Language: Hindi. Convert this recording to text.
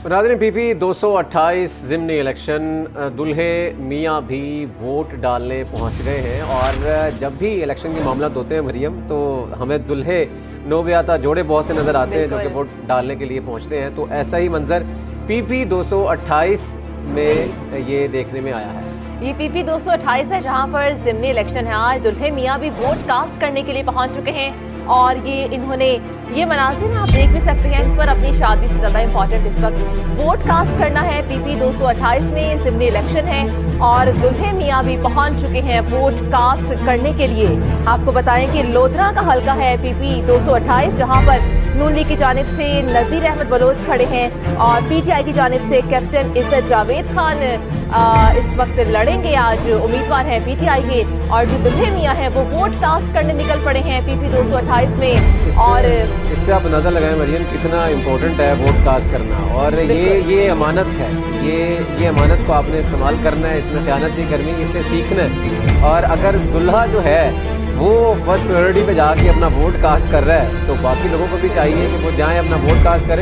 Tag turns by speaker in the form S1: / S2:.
S1: नाज़रीन, PP 228 ज़िमनी इलेक्शन, दुल्हे मियाँ भी वोट डालने पहुँच गए हैं। और जब भी इलेक्शन के मामला होते हैं मरियम, तो हमें दुल्हे नौबियाता जोड़े बहुत से नज़र आते हैं जो कि वोट डालने के लिए पहुँचते हैं। तो ऐसा ही मंजर PP 228 में ये देखने में आया है।
S2: ये PP 228 है जहाँ पर ज़िमनी इलेक्शन है। आज दुल्हे मियाँ भी वोट कास्ट करने के लिए पहुँच चुके हैं और इन्होंने ये मनाज़िर आप देख भी सकते हैं। इस पर अपनी शादी से ज़्यादा इम्पोर्टेंट इस वक्त वोट कास्ट करना है। PP 228 में ये ज़िमनी इलेक्शन है और दुल्हे मियाँ भी पहुंच चुके हैं वोट कास्ट करने के लिए। आपको बताएं कि लोधरा का हल्का है PP 228, जहां पर नून लीग की जानिब से नज़ीर अहमद बलोच खड़े हैं और PTI की जानिब से कैप्टन इज्जत जावेद खान इस वक्त लड़ेंगे। आज उम्मीदवार हैं PTI के, और जो दुल्हे मियाँ हैं वो वोट कास्ट करने निकल पड़े हैं PP 228 में। और
S1: इससे आप अंदाज़ा लगाएं मरियम कितना इम्पोर्टेंट है वोट कास्ट करना। और ये अमानत है, ये अमानत को आपने इस्तेमाल करना है, इसमें ख़यानत नहीं करनी, इससे सीखना है। और अगर दुल्हा जो है वो फर्स्ट प्रायोरिटी पे जाके अपना वोट कास्ट कर रहा है, तो बाकी लोगों को भी चाहिए कि वो जाएं अपना वोट कास्ट करें।